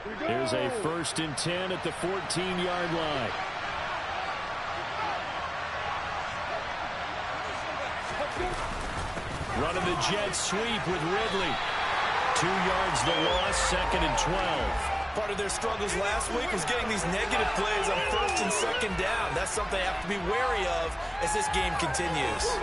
Here's a 1st and 10 at the 14-yard line. Running the jet sweep with Ridley. 2 yards the loss, 2nd and 12. Part of their struggles last week was getting these negative plays on 1st and 2nd down. That's something they have to be wary of as this game continues.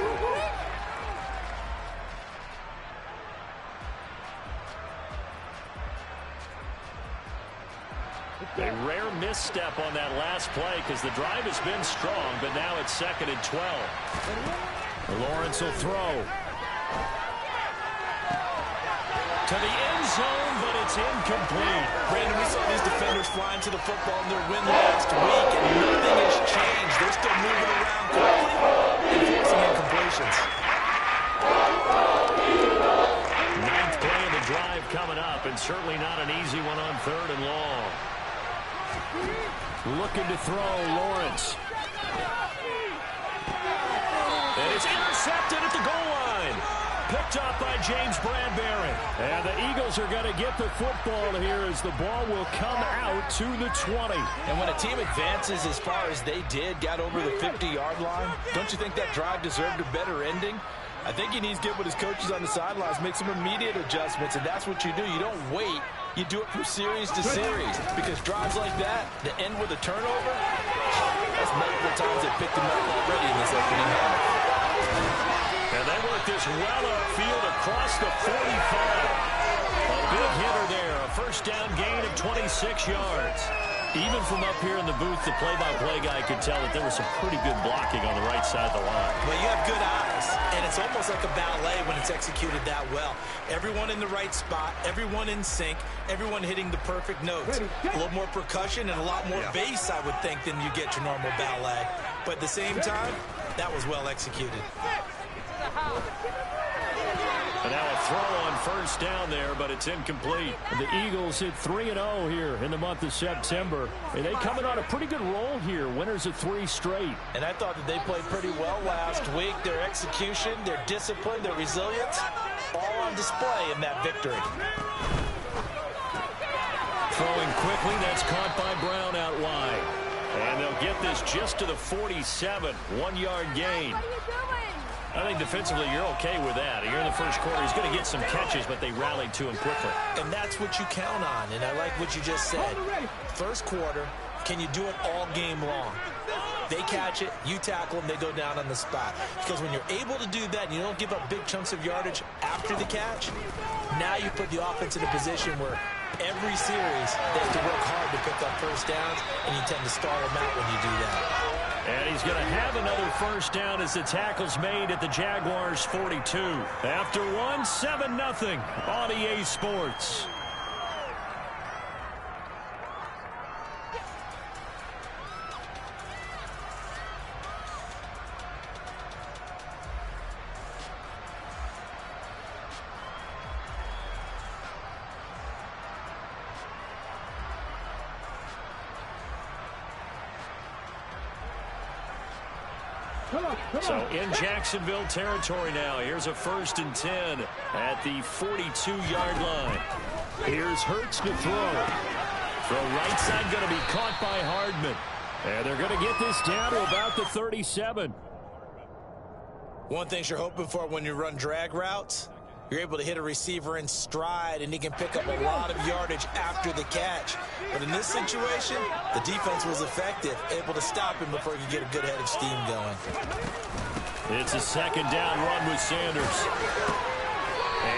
A rare misstep on that last play because the drive has been strong, but now it's 2nd and 12. Lawrence will throw. To the end zone, but it's incomplete. Brandon, we saw these defenders flying to the football in their win last week, and nothing has changed. They're still moving around quickly and forcing incompletions. 9th play of the drive coming up, and certainly not an easy one on 3rd and long. Looking to throw, Lawrence. And it's intercepted at the goal line. Picked up by James Bradbury. And the Eagles are going to get the football here as the ball will come out to the 20. And when a team advances as far as they did, got over the 50-yard line, don't you think that drive deserved a better ending? I think he needs to get with his coaches on the sidelines, make some immediate adjustments, and that's what you do. You don't wait. You do it from series to series, because drives like that, to end with a turnover, that's multiple times they picked him up already in this opening half. And they work this well upfield across the 45. A big hitter there, a 1st down gain of 26 yards. Even from up here in the booth, the play-by-play guy could tell that there was some pretty good blocking on the right side of the line. Well, you have good eyes, and it's almost like a ballet when it's executed that well. Everyone in the right spot, everyone in sync, everyone hitting the perfect notes. A little more percussion and a lot more bass, I would think, than you get your normal ballet. But at the same time, that was well executed. And now a throw on 1st down there, but it's incomplete. The Eagles hit 3-0 here in the month of September. And they coming on a pretty good roll here, winners of 3 straight. And I thought that they played pretty well last week. Their execution, their discipline, their resilience, all on display in that victory. Throwing quickly, that's caught by Brown out wide. And they'll get this just to the 47, 1-yard gain. I think defensively you're okay with that. Here in the 1st quarter, he's going to get some catches, but they rallied to him quickly. And that's what you count on, and I like what you just said. 1st quarter, can you do it all game long? They catch it, you tackle them, they go down on the spot. Because when you're able to do that and you don't give up big chunks of yardage after the catch, now you put the offense in a position where every series they have to work hard to pick up 1st downs, and you tend to stall them out when you do that. And he's going to have another 1st down as the tackle's made at the Jaguars' 42. After one, 7-0 on EA Sports. So in Jacksonville territory now. Here's a 1st and 10 at the 42-yard line. Here's Hurts to throw. Throw right side going to be caught by Hardman. And they're going to get this down to about the 37. One thing you're hoping for when you run drag routes, you're able to hit a receiver in stride, and he can pick up a lot of yardage after the catch. But in this situation, the defense was effective, able to stop him before he could get a good head of steam going. It's a 2nd down run with Sanders.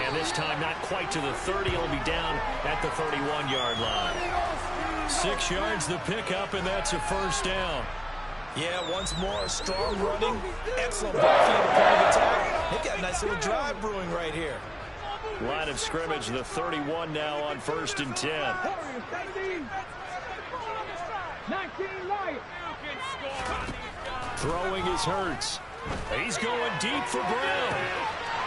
And this time not quite to the 30. He'll be down at the 31-yard line. 6 yards the pickup, and that's a 1st down. Yeah, once more, strong running, excellent blocking at the point of attack. They've got a nice little drive brewing right here. Line of scrimmage, the 31 now on 1st and 10. Throwing is Hurts. He's going deep for Brown.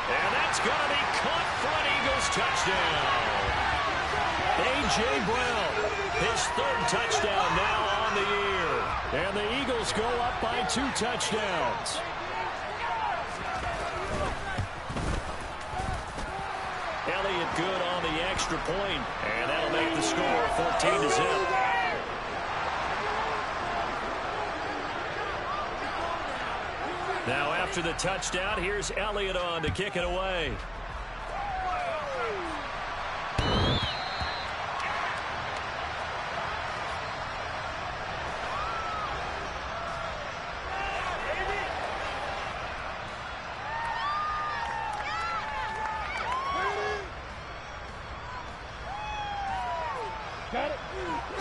And that's going to be caught front. Eagles touchdown. A.J. Brown, his 3rd touchdown now on the year. And the Eagles go up by 2 touchdowns. lay it good on the extra point, and that'll make the score 14-0. Now after the touchdown, here's Elliott on to kick it away.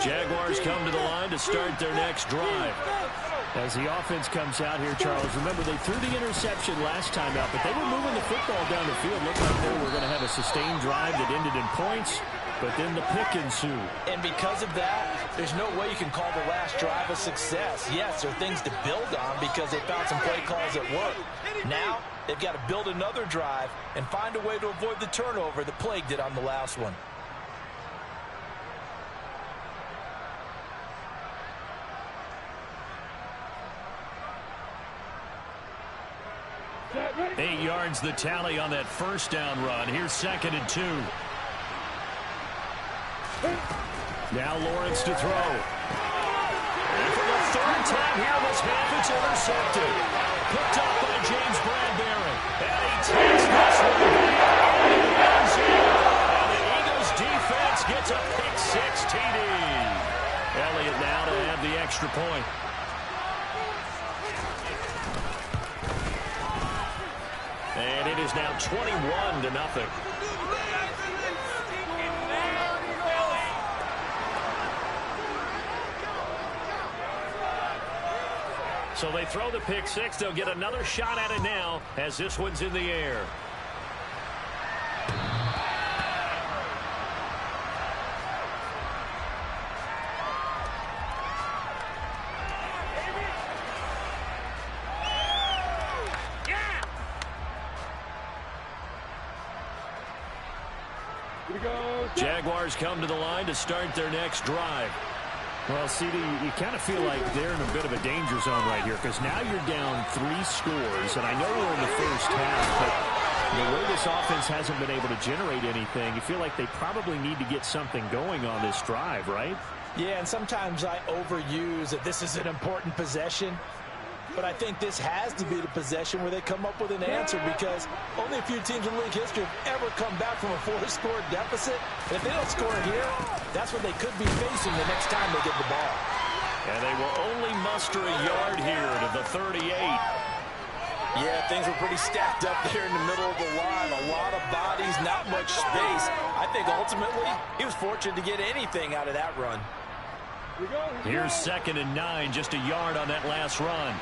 Jaguars come to the line to start their next drive. As the offense comes out here, Charles, remember they threw the interception last time out, but they were moving the football down the field. Looked like they were going to have a sustained drive that ended in points, but then the pick ensued. And because of that, there's no way you can call the last drive a success. Yes, there are things to build on because they found some play calls that work. Now, they've got to build another drive and find a way to avoid the turnover that plagued it on the last one. Eight yards the tally on that first down run. Here's 2nd and 2. Now Lawrence to throw. And for the third time here this half, it's intercepted. Picked up by James Bradbury. And he takes this one back into the end zone. And the Eagles defense gets a pick-6 TD. Elliott now to have the extra point. And it is now 21-0. So they throw the pick-6. They'll get another shot at it now as this one's in the air. Jaguars come to the line to start their next drive. Well, CD, you kind of feel like they're in a bit of a danger zone right here because now you're down 3 scores, and I know we're in the first half, but the way this offense hasn't been able to generate anything, you feel like they probably need to get something going on this drive, right? Yeah, and sometimes I overuse that this is an important possession. But I think this has to be the possession where they come up with an answer because only a few teams in league history have ever come back from a 4-score deficit. And if they don't score here, that's what they could be facing the next time they get the ball. And they will only muster a yard here to the 38. Yeah, things were pretty stacked up there in the middle of the line. A lot of bodies, not much space. I think ultimately he was fortunate to get anything out of that run. Here's 2nd and 9, just a yard on that last run.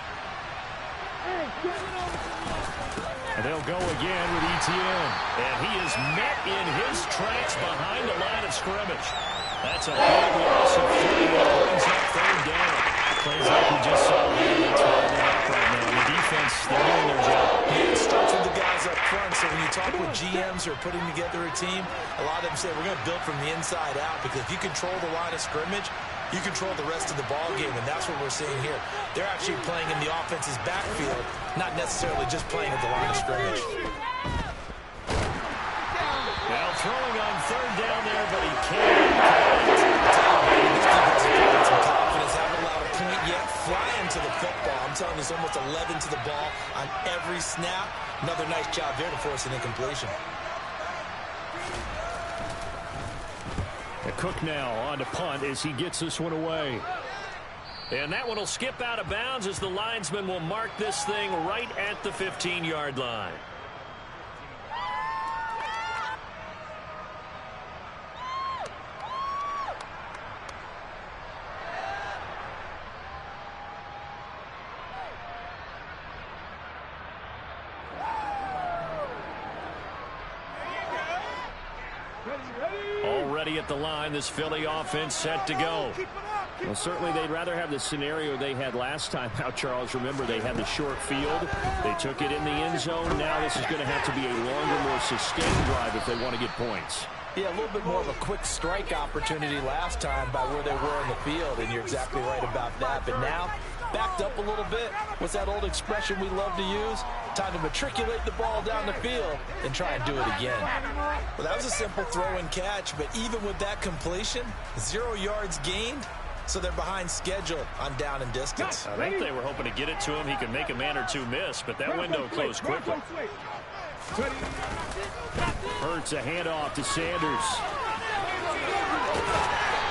And they'll go again with Etienne. And he is met in his tracks behind the line of scrimmage. That's a big loss of 3. Brings up 3rd down. Plays like we just saw there. That's where they're at right now. The defense, they're doing their job. It starts with the guys up front. So when you talk with GMs who are putting together a team, a lot of them say we're going to build from the inside out because if you control the line of scrimmage, you control the rest of the ball game, and that's what we're seeing here. They're actually playing in the offense's backfield, not necessarily just playing at the line of scrimmage. Now throwing on 3rd down there, but he can't. This defense is playing some confidence, haven't allowed a point yet, flying to the football. I'm telling you, it's almost 11 to the ball on every snap. Another nice job there to force an incompletion. Cook now on to punt as he gets this one away. And that one will skip out of bounds as the linesman will mark this thing right at the 15-yard line. Already at the line, this Philly offense set to go. Well, certainly they'd rather have the scenario they had last time out, Charles. Remember, they had the short field. They took it in the end zone. Now this is going to have to be a longer, more sustained drive if they want to get points. Yeah, a little bit more of a quick strike opportunity last time by where they were in the field, and you're exactly right about that. But now backed up a little bit. What's that old expression we love to use? Time to matriculate the ball down the field and try and do it again. Well, that was a simple throw and catch, but even with that completion, 0 yards gained, so they're behind schedule on down and distance. I think they were hoping to get it to him. He could make a man or two miss, but that window closed quickly. Hurts a handoff to Sanders.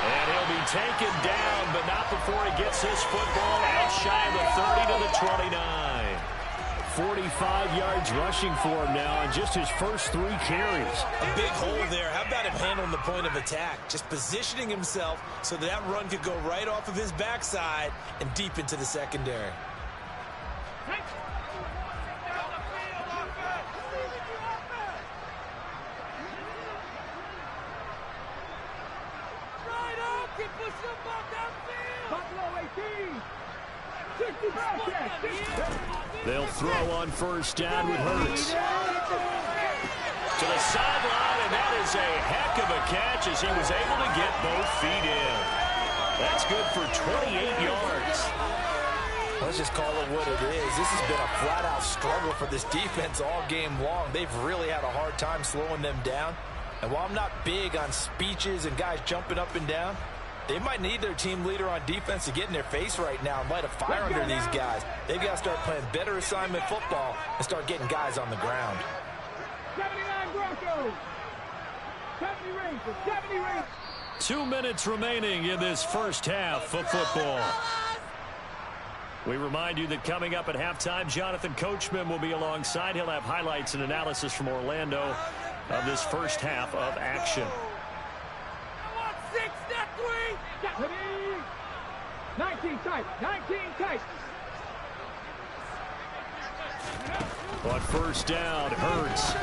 And he'll be taken down, but not before he gets this football out shy of the 30 to the 29. 45 yards rushing for him now in just his first 3 carries. A big hole there. How about him handling the point of attack? Just positioning himself so that run could go right off of his backside and deep into the secondary. They'll throw on first down with Hurts. To the sideline, and that is a heck of a catch as he was able to get both feet in. That's good for 28 yards. Let's just call it what it is. This has been a flat-out struggle for this defense all game long. They've really had a hard time slowing them down. And while I'm not big on speeches and guys jumping up and down, they might need their team leader on defense to get in their face right now and light a fire under these guys. They've got to start playing better assignment football and start getting guys on the ground. 79 Broncos. 70 Rangers. 70 Rangers. 2 minutes remaining in this first half of football. We remind you that coming up at halftime, Jonathan Coachman will be alongside. He'll have highlights and analysis from Orlando of this first half of action. 19 tight. 19 tight. On first down, Hurts.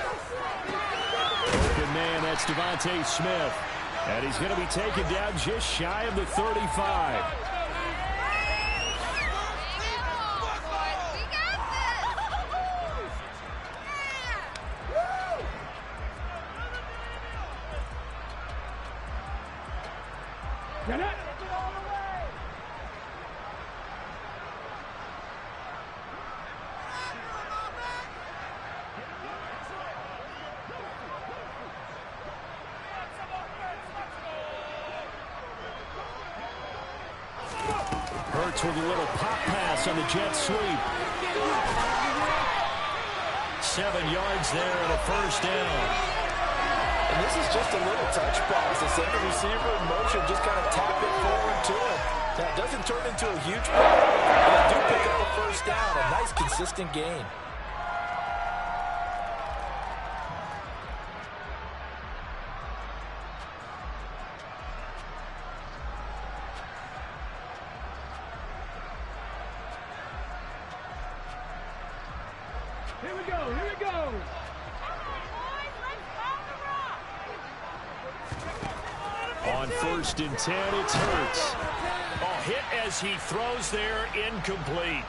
Open man, that's Devontae Smith. And he's going to be taken down just shy of the 35. Get it. Hurts with a little pop pass on the jet sweep. 7 yards there and a first down. And this is just a little touch pass. They send the receiver in motion, just kind of tap it forward to him. Now, it doesn't turn into a huge play, but they do pick up a first down. A nice, consistent gain. Here we go. Here we go. On first and 10, it's Hurts. A hit as he throws there, incomplete.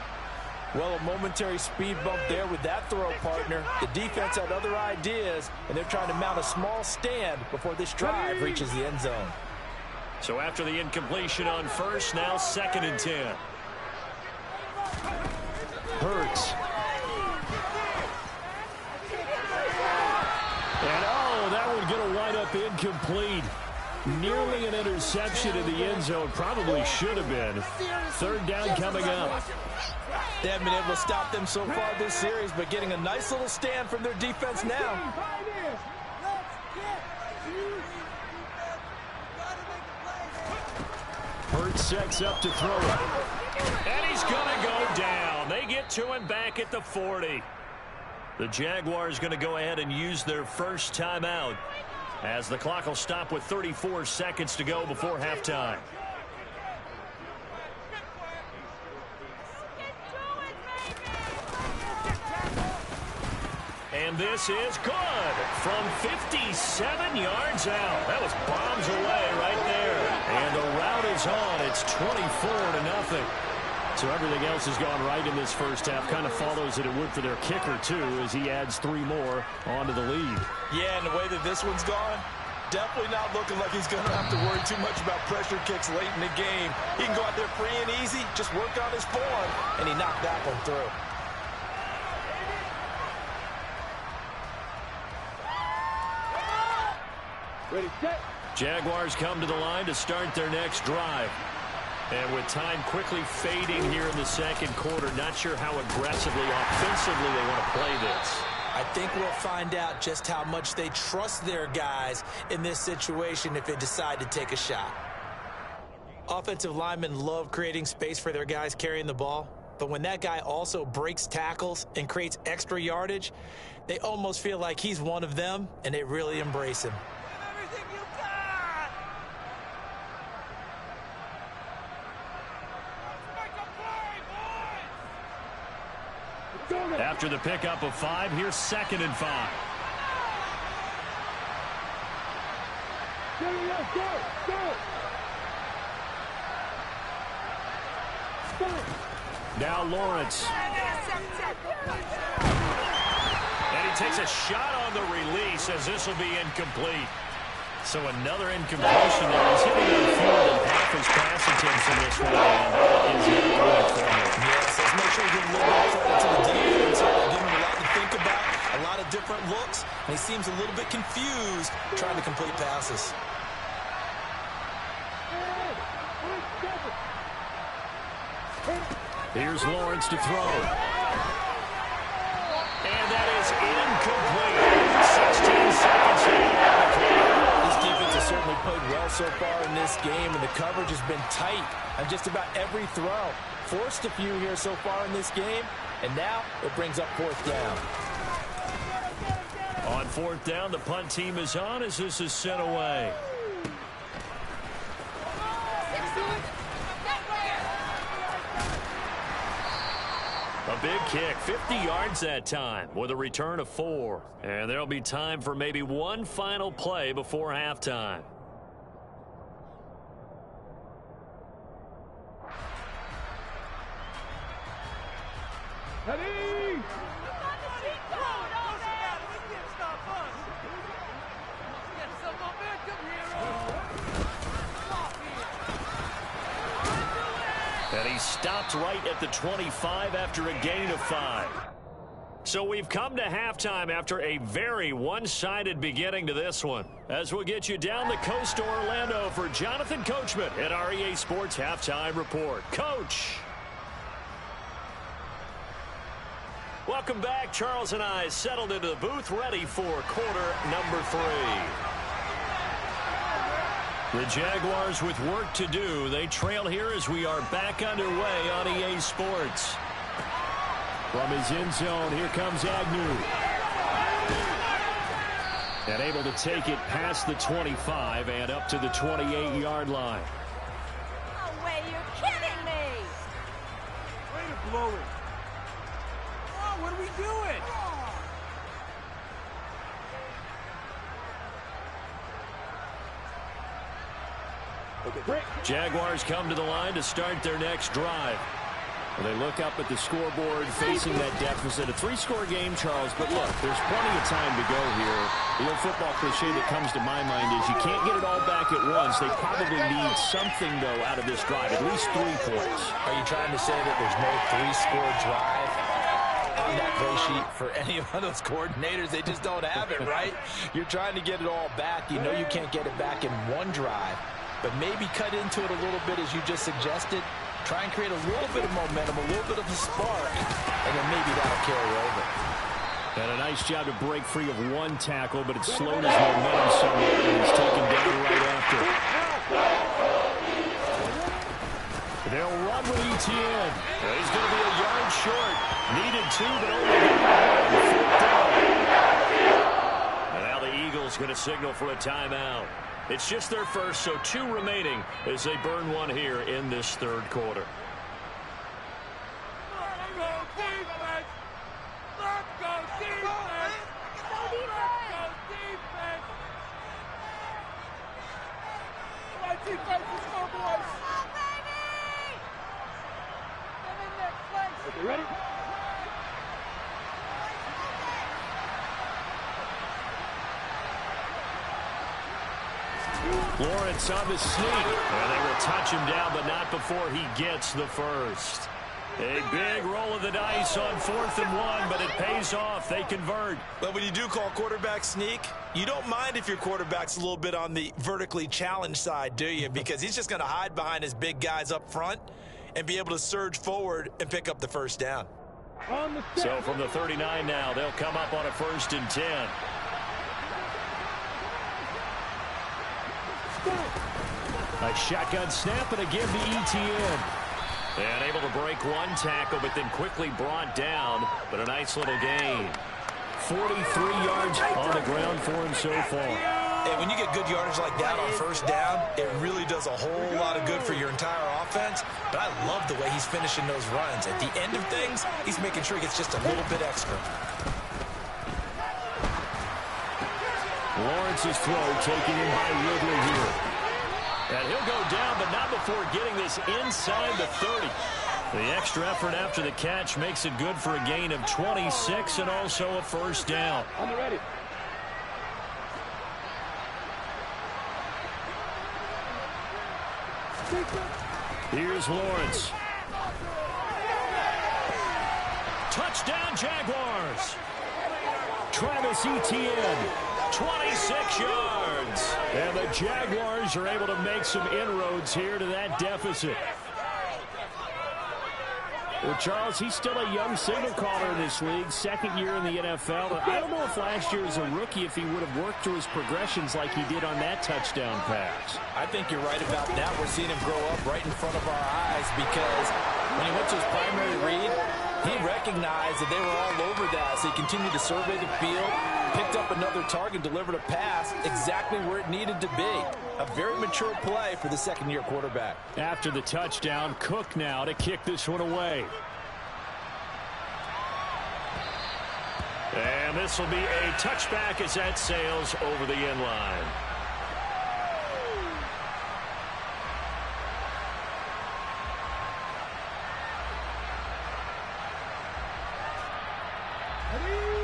Well, a momentary speed bump there with that throw, partner. The defense had other ideas, and they're trying to mount a small stand before this drive reaches the end zone. So after the incompletion on first, now 2nd and 10. Hurts. And that one going to wind up incomplete. Nearly an interception in the end zone. Probably should have been. 3rd down coming up. They haven't been able to stop them so far this series, but getting a nice little stand from their defense now. Hurts sets up to throw it. And he's going to go down. They get to him back at the 40. The Jaguars going to go ahead and use their first timeout as the clock will stop with 34 seconds to go before halftime. And this is good from 57 yards out. That was bombs away right there. And the route is on. It's 24-0. So everything else has gone right in this first half. Kind of follows that it would for their kicker, too, as he adds 3 more onto the lead. Yeah, and the way that this one's gone, Definitely not looking like he's going to have to worry too much about pressure kicks late in the game. He can go out there free and easy, just work on his form, and he knocked that one through. Ready, set. Jaguars come to the line to start their next drive. And with time quickly fading here in the second quarter, not sure how aggressively, offensively they want to play this. I think we'll find out just how much they trust their guys in this situation if they decide to take a shot. Offensive linemen love creating space for their guys carrying the ball, but when that guy also breaks tackles and creates extra yardage, they almost feel like he's one of them, and they really embrace him. After the pickup of 5, here's 2nd and 5. Now Lawrence. And he takes a shot on the release as this will be incomplete. So another incompletion there. He's hitting on fewer than half his pass attempts in this one. And that is not good for him. Yes, let's make sure we give a little bit of credit to the defense here. They give him a lot to think about, a lot of different looks, and he seems a little bit confused trying to complete passes. Here's Lawrence to throw. And that is incomplete. 16 seconds left on the clock. This defense has certainly played well so far in this game, and the coverage has been tight on just about every throw. Forced a few here so far in this game, and now it brings up 4th down. On 4th down, the punt team is on as this is sent away. A big kick, 50 yards that time with a return of 4. And there'll be time for maybe one final play before halftime. Ready! And he stopped right at the 25 after a gain of 5. So we've come to halftime after a very one-sided beginning to this one. As we'll get you down the coast to Orlando for Jonathan Coachman at our EA Sports Halftime Report. Coach! Welcome back. Charles and I settled into the booth ready for quarter number 3. The Jaguars with work to do. They trail here as we are back underway on EA Sports. From his end zone, here comes Agnew. And able to take it past the 25 and up to the 28-yard line. No way, you're kidding me! Way to blow it. Oh, what are we doing? Jaguars come to the line to start their next drive. Well, they look up at the scoreboard facing that deficit. A 3-score game, Charles, but look, there's plenty of time to go here. The old football cliche that comes to my mind is you can't get it all back at once. They probably need something, though, out of this drive, at least 3 points. Are you trying to say that there's no 3-score drive on that play sheet for any of those coordinators? They just don't have it, right? You're trying to get it all back. You know you can't get it back in one drive, but maybe cut into it a little bit as you just suggested. Try and create a little bit of momentum, a little bit of a spark, and then maybe that'll carry over. And a nice job to break free of 1 tackle, but it slowed his momentum somewhat, and he's taken down right after. They'll run with Etienne. Well, he's going to be a yard short. Needed 2, but only 1. And now the Eagles going to signal for a timeout. It's just their first, so 2 remaining as they burn 1 here in this 3rd quarter. Okay, ready? Lawrence on the sneak. And they will touch him down, but not before he gets the first. A big roll of the dice on 4th and 1, but it pays off. They convert. But when you do call quarterback sneak, you don't mind if your quarterback's a little bit on the vertically challenged side, do you? Because he's just going to hide behind his big guys up front and be able to surge forward and pick up the first down. So from the 39 now, they'll come up on a 1st and 10. A shotgun snap, and again to Etienne. And able to break one tackle, but then quickly brought down. But a nice little gain. 43 yards on the ground for him so far. And when you get good yardage like that on 1st down, it really does a whole lot of good for your entire offense. But I love the way he's finishing those runs. At the end of things, he's making sure he gets just a little bit extra. Lawrence's throw taken in by Ridley here. And he'll go down, but not before getting this inside the 30. The extra effort after the catch makes it good for a gain of 26 and also a 1st down. On the ready. Here's Lawrence. Touchdown, Jaguars. Travis Etienne, 26 yards. And the Jaguars are able to make some inroads here to that deficit. Well, Charles, he's still a young signal caller in this league, 2nd year in the NFL. I don't know if last year as a rookie, if he would have worked through his progressions like he did on that touchdown pass. I think you're right about that. We're seeing him grow up right in front of our eyes because when he went to his primary read, he recognized that they were all over that. So he continued to survey the field, picked up another target, delivered a pass exactly where it needed to be. A very mature play for the 2nd-year quarterback. After the touchdown, Cook now to kick this one away. And this will be a touchback as that sails over the end line.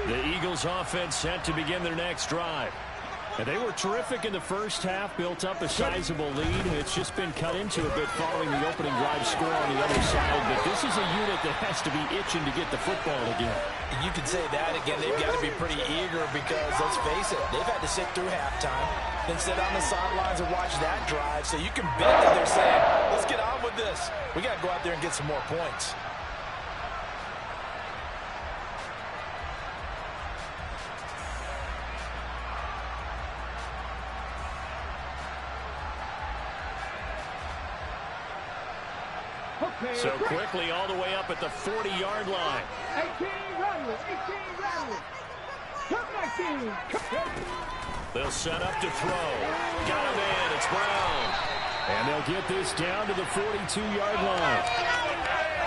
The Eagles offense set to begin their next drive. And they were terrific in the first half, built up a sizable lead. It's just been cut into a bit following the opening drive score on the other side. But this is a unit that has to be itching to get the football again. You could say that again. They've got to be pretty eager because, let's face it, they've had to sit through halftime, then sit on the sidelines and watch that drive. So you can bet that they're saying, let's get on with this. We got to go out there and get some more points. So quickly all the way up at the 40-yard line. 18, rattle it. 18, rattle it. Come 19. They'll set up to throw. Got him in. It's Brown. And they'll get this down to the 42-yard line.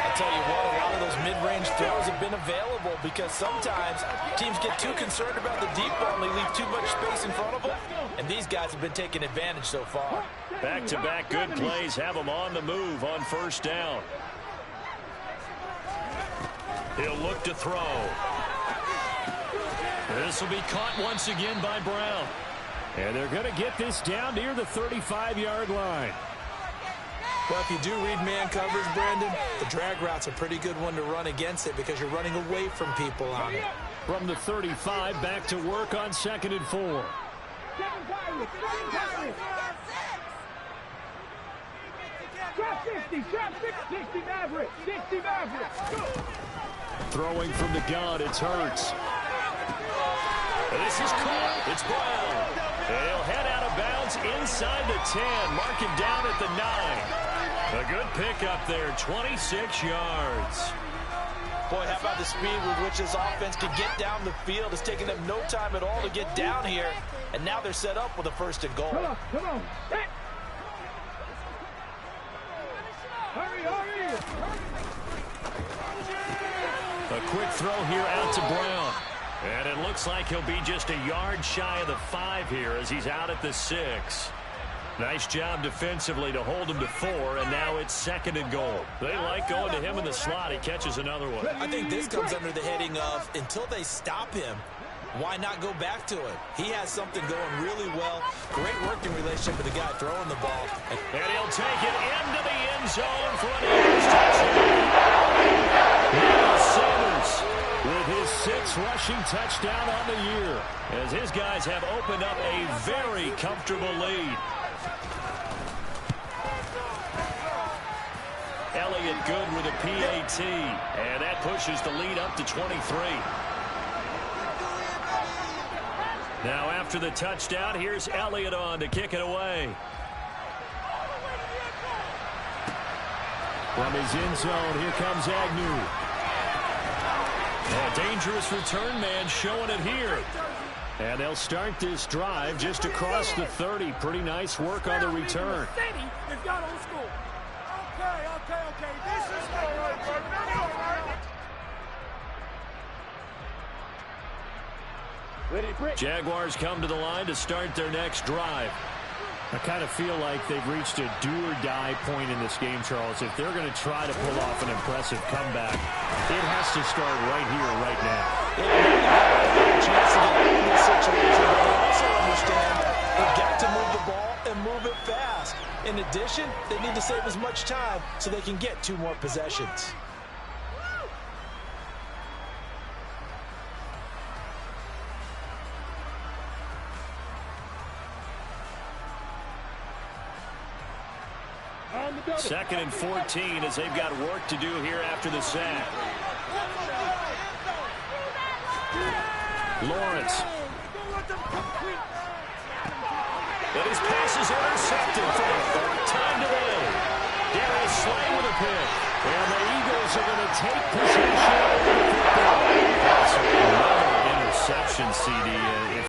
I'll tell you what, a lot of those mid-range throws have been available because sometimes teams get too concerned about the deep ball and they leave too much space in front of them. And these guys have been taking advantage so far. Back-to-back good plays have them on the move on 1st down. He'll look to throw. This will be caught once again by Brown. And they're going to get this down near the 35-yard line. Well, if you do read man coverage, Brandon, the drag route's a pretty good one to run against it because you're running away from people on it. From the 35, back to work on 2nd and 4. Trap 60, trap 60, Maverick, 60 Maverick. Throwing from the gun, it's Hurts. This is caught. It's Brown. And he'll head out of bounds inside the 10. Mark him down at the 9. A good pickup there, 26 yards. Boy, how about the speed with which this offense can get down the field? It's taking them no time at all to get down here. And now they're set up with a 1st and goal. Come on. Hurry. A quick throw here out to Brown. And it looks like he'll be just a yard shy of the 5 here as he's out at the 6. Nice job defensively to hold him to 4, and now it's 2nd and goal. They like going to him in the slot. He catches another one. I think this comes under the heading of until they stop him, Why not go back to it? He has something going really well. Great working relationship with the guy throwing the ball. And he'll take it into the end zone for an Eagles touchdown. Miles Sanders with his 6th rushing touchdown on the year, as his guys have opened up a very comfortable lead. Elliott good with a PAT, and that pushes the lead up to 23. Now after the touchdown, here's Elliott on to kick it away. From his end zone, here comes Agnew. A dangerous return man showing it here. And they'll start this drive just across the 30. Pretty nice work on the return. If y'all don't score. Okay. This is all right. Jaguars come to the line to start their next drive. I kind of feel like they've reached a do-or-die point in this game, Charles. If they're going to try to pull off an impressive comeback, it has to start right here, right now. A chance to get out of this situation, but they also understand they've got to move the ball and move it fast. In addition, they need to save as much time so they can get 2 more possessions. Second and 14 as they've got work to do here after the sack. Lawrence. And his pass is intercepted for the 4th time today. Darius Slay with a pick. And the Eagles are going to take possession of the football. That's another interception, CD.